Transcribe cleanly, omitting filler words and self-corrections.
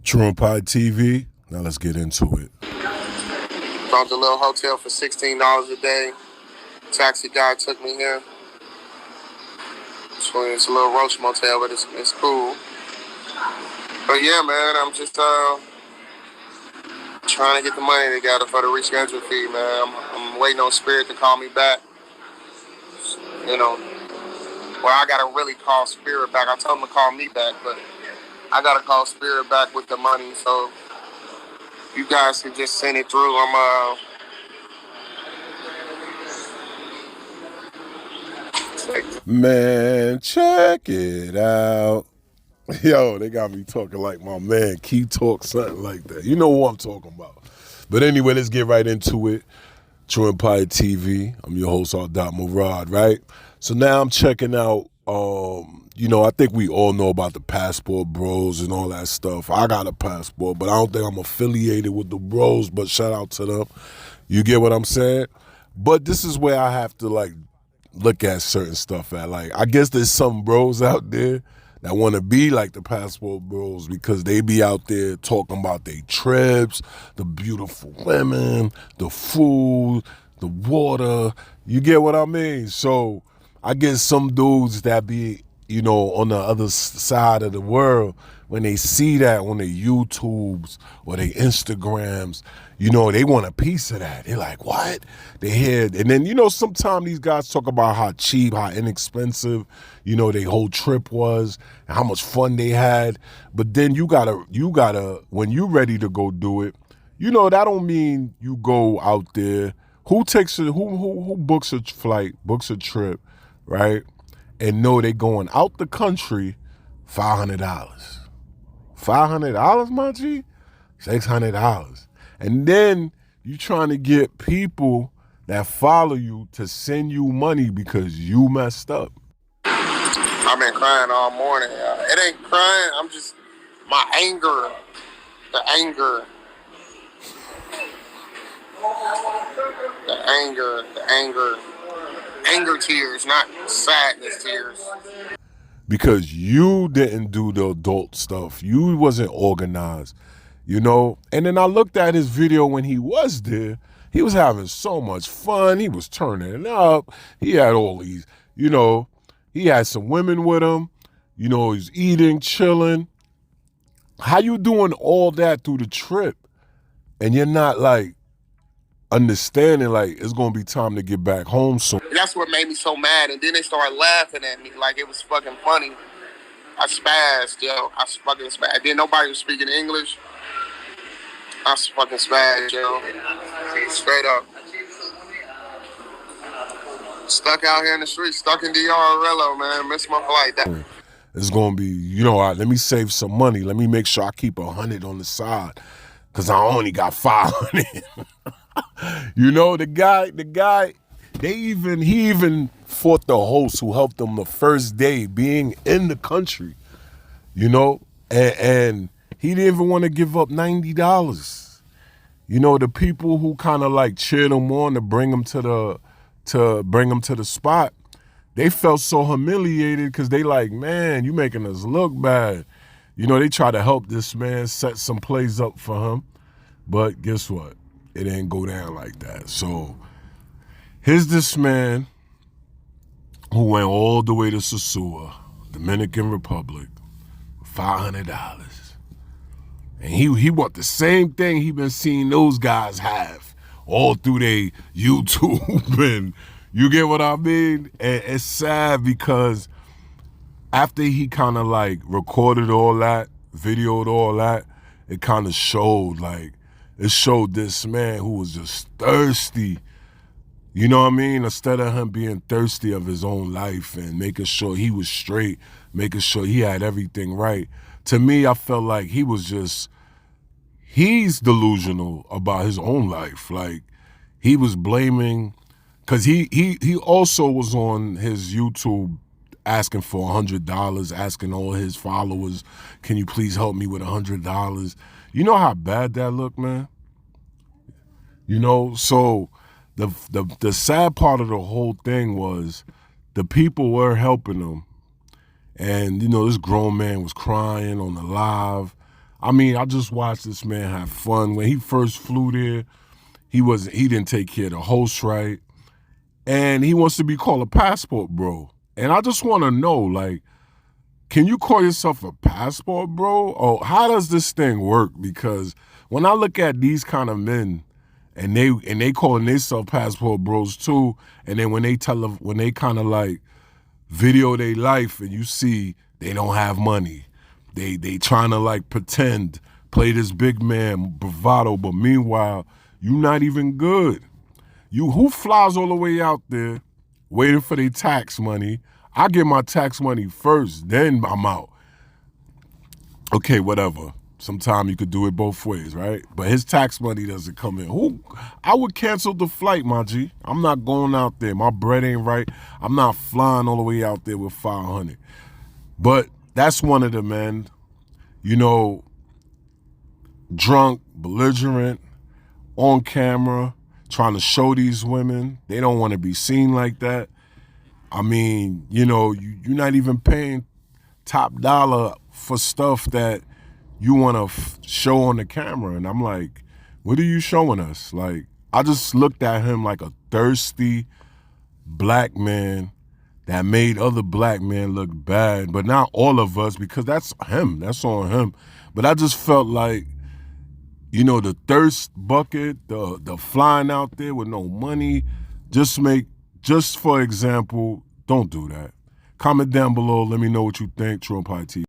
True Pie TV. Now let's get into it. Found a little hotel for $16 a day. Taxi guy took me here. So it's a little roach motel, but it's cool. But yeah, man, I'm just trying to get the money together for the reschedule fee, man. I'm waiting on Spirit to call me back. You know, well, I gotta really call Spirit back. I told him to call me back, but I gotta call Spirit back with the money. So you guys can just send it through. Man, check it out. Yo, they got me talking like my man Key talk, something like that. You know what I'm talking about. But anyway, let's get right into it. True Empire TV. I'm your host, Dr. right? So now I'm checking out, I think we all know about the passport bros and all that stuff. I got a passport, but I don't think I'm affiliated with the bros, but shout out to them. You get what I'm saying? But this is where I have to, look at certain stuff at. I guess there's some bros out there that want to be like the passport bros because they be out there talking about their trips, the beautiful women, the food, the water. You get what I mean? So I guess some dudes that be, on the other side of the world, when they see that on their YouTubes or their Instagrams, they want a piece of that. They're like, what? They hear, and then, sometimes these guys talk about how cheap, how inexpensive, their whole trip was and how much fun they had. But then you gotta, when you ready to go do it, that don't mean you go out there. Who books a flight, books a trip, right? And know they going out the country, $500. $500, my G? $600. And then you trying to get people that follow you to send you money because you messed up. I've been crying all morning. It ain't crying. I'm just, my anger, the anger tears, not sadness tears. Because you didn't do the adult stuff. You wasn't organized, And then I looked at his video when he was there. He was having so much fun. He was turning up. He had all these, he had some women with him. He's eating, chilling. How you doing all that through the trip? And you're not understanding it's gonna be time to get back home soon. That's what made me so mad. And then they started laughing at me like it was fucking funny. I spazzed, yo. I fucking spazzed. Then nobody was speaking English. I fucking spazzed, yo. Straight up. Stuck out here in the street, stuck in DRLO, man. Missed my flight. It's gonna be, let me save some money. Let me make sure I keep 100 on the side, cause I only got 500. The guy, he even fought the host who helped him the first day being in the country, and he didn't even want to give up $90. The people who kind of cheered him on to bring him to the spot, they felt so humiliated because they man, you making us look bad. They try to help this man set some plays up for him, but guess what? It didn't go down like that. So here's this man who went all the way to Sosua, Dominican Republic, $500. And he want the same thing he been seeing those guys have all through their YouTube. And you get what I mean? And it's sad because after he kind of recorded all that, videoed all that, it kind of showed it showed this man who was just thirsty. You know what I mean? Instead of him being thirsty of his own life and making sure he was straight, making sure he had everything right. To me, I felt like he's delusional about his own life. He was blaming, because he also was on his YouTube asking for $100, asking all his followers, can you please help me with $100? You know how bad that looked, man? So the sad part of the whole thing was the people were helping him. And, this grown man was crying on the live. I mean, I just watched this man have fun. When he first flew there, he didn't take care of the host right. And he wants to be called a passport bro. And I just want to know, like, can you call yourself a passport bro? Or how does this thing work? Because when I look at these kind of men, and they calling themselves passport bros too, and then when they kind of like video their life, and you see they don't have money, they trying to like pretend, play this big man bravado, but meanwhile you not even good. Who flies all the way out there waiting for their tax money? I get my tax money first, then I'm out. Okay, whatever. Sometimes you could do it both ways, right? But his tax money doesn't come in. I would cancel the flight, my G. I'm not going out there. My bread ain't right. I'm not flying all the way out there with 500. But that's one of the men, you know, drunk, belligerent, on camera, trying to show these women. They don't want to be seen like that. I mean, you know, you're not even paying top dollar for stuff that you want to show on the camera. And I'm like, what are you showing us? Like, I just looked at him like a thirsty black man that made other black men look bad, but not all of us, because that's him. That's on him. But I just felt like, you know, the thirst bucket, the flying out there with no money, just for example, don't do that. Comment down below. Let me know what you think. True Empire TV.